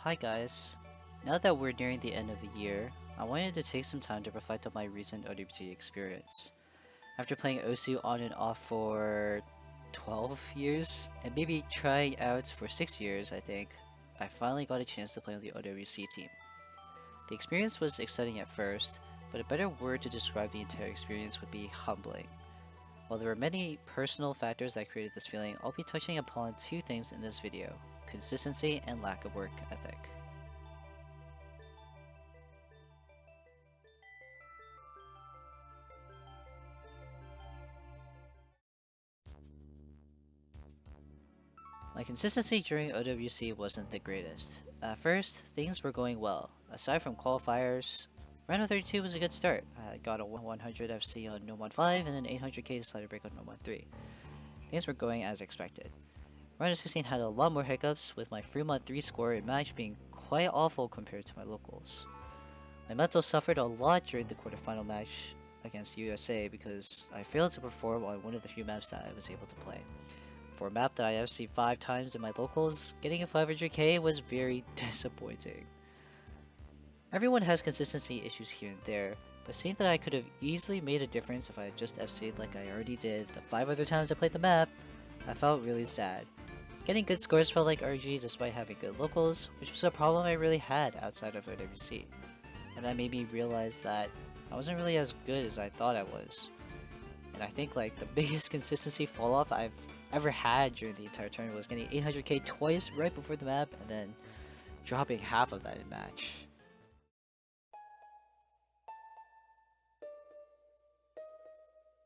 Hi guys. Now that we're nearing the end of the year, I wanted to take some time to reflect on my recent OWT experience. After playing OC on and off for 12 years, and maybe trying out for 6 years I think, I finally got a chance to play on the OWC team. The experience was exciting at first, but a better word to describe the entire experience would be humbling. While there were many personal factors that created this feeling, I'll be touching upon two things in this video: consistency and lack of work ethic. My consistency during OWC wasn't the greatest. At first, things were going well. Aside from qualifiers, round of 32 was a good start. I got a 100 FC on No Mod 5 and an 800k slider break on No Mod 3. Things were going as expected. Round of 16 had a lot more hiccups, with my free mod 3 score in match being quite awful compared to my locals. My mental suffered a lot during the quarterfinal match against USA because I failed to perform on one of the few maps that I was able to play. For a map that I FC'd 5 times in my locals, getting a 500k was very disappointing. Everyone has consistency issues here and there, but seeing that I could have easily made a difference if I had just FC'd like I already did the 5 other times I played the map, I felt really sad. Getting good scores felt like RG despite having good locals, which was a problem I really had outside of OWC. And that made me realize that I wasn't really as good as I thought I was. And I think like the biggest consistency falloff I've ever had during the entire tournament was getting 800k twice right before the map and then dropping half of that in match.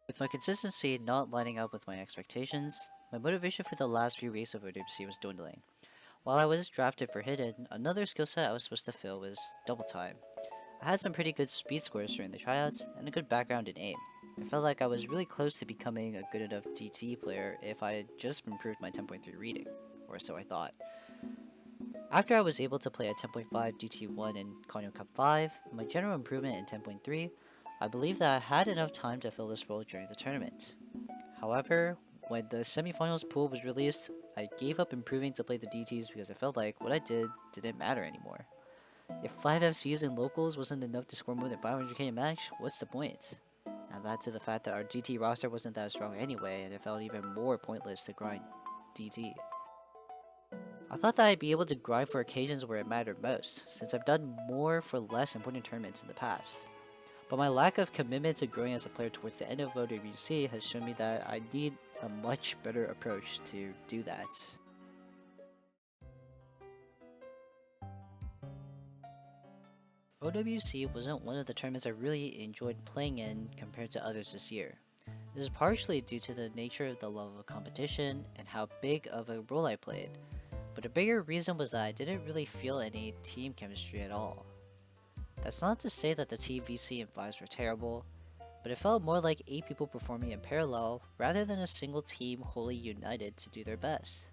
With my consistency not lining up with my expectations, my motivation for the last few weeks of OWC was dwindling. While I was drafted for Hidden, another skill set I was supposed to fill was Double Time. I had some pretty good speed scores during the tryouts and a good background in aim. I felt like I was really close to becoming a good enough DT player if I had just improved my 10.3 reading, or so I thought. After I was able to play a 10.5 DT1 in Conyo Cup 5, and my general improvement in 10.3, I believed that I had enough time to fill this role during the tournament. However, when the semifinals pool was released, I gave up improving to play the DTs because I felt like what I did didn't matter anymore. If 5 FCs in locals wasn't enough to score more than 500k a match, what's the point? Add that to the fact that our DT roster wasn't that strong anyway, and it felt even more pointless to grind DT. I thought that I'd be able to grind for occasions where it mattered most, since I've done more for less important tournaments in the past. But my lack of commitment to growing as a player towards the end of OWC has shown me that I need a much better approach to do that. OWC wasn't one of the tournaments I really enjoyed playing in compared to others this year. This is partially due to the nature of the level of competition and how big of a role I played, but a bigger reason was that I didn't really feel any team chemistry at all. That's not to say that the team VC and vibes were terrible, but it felt more like 8 people performing in parallel rather than a single team wholly united to do their best.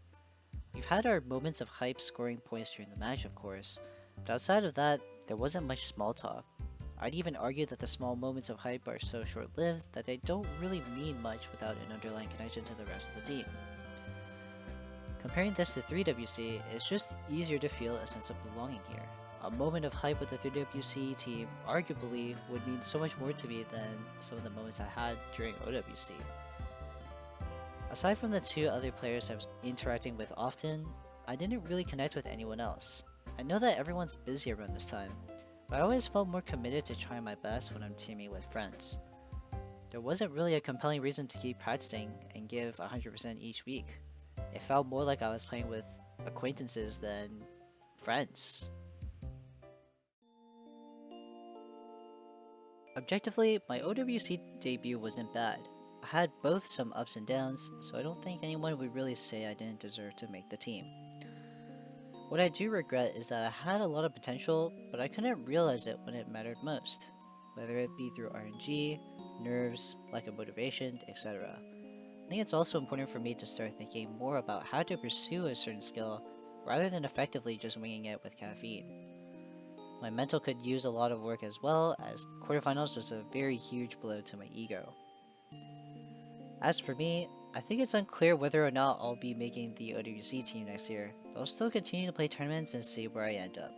We've had our moments of hype scoring points during the match of course, but outside of that, there wasn't much small talk. I'd even argue that the small moments of hype are so short-lived that they don't really mean much without an underlying connection to the rest of the team. Comparing this to 3WC, it's just easier to feel a sense of belonging here. A moment of hype with the 3WC team arguably would mean so much more to me than some of the moments I had during OWC. Aside from the 2 other players I was interacting with often, I didn't really connect with anyone else. I know that everyone's busy around this time, but I always felt more committed to trying my best when I'm teaming with friends. There wasn't really a compelling reason to keep practicing and give 100% each week. It felt more like I was playing with acquaintances than friends. Objectively, my OWC debut wasn't bad. I had both some ups and downs, so I don't think anyone would really say I didn't deserve to make the team. What I do regret is that I had a lot of potential, but I couldn't realize it when it mattered most, whether it be through RNG, nerves, lack of motivation, etc. I think it's also important for me to start thinking more about how to pursue a certain skill, rather than effectively just winging it with caffeine. My mental could use a lot of work as well, as quarterfinals was a very huge blow to my ego. As for me, I think it's unclear whether or not I'll be making the OWC team next year, I'll still continue to play tournaments and see where I end up.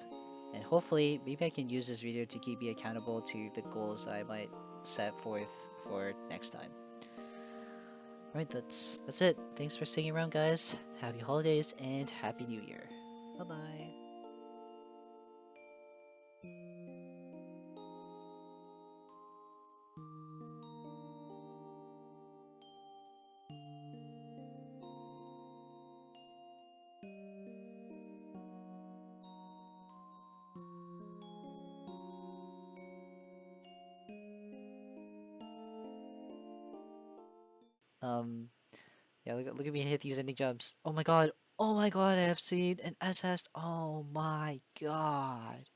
And hopefully, maybe I can use this video to keep me accountable to the goals that I might set forth for next time. Alright, that's it. Thanks for sticking around, guys. Happy holidays and Happy New Year. Bye-bye. Yeah, look at me hit these ending jumps. Oh my god, I have seen an SS. Oh my god.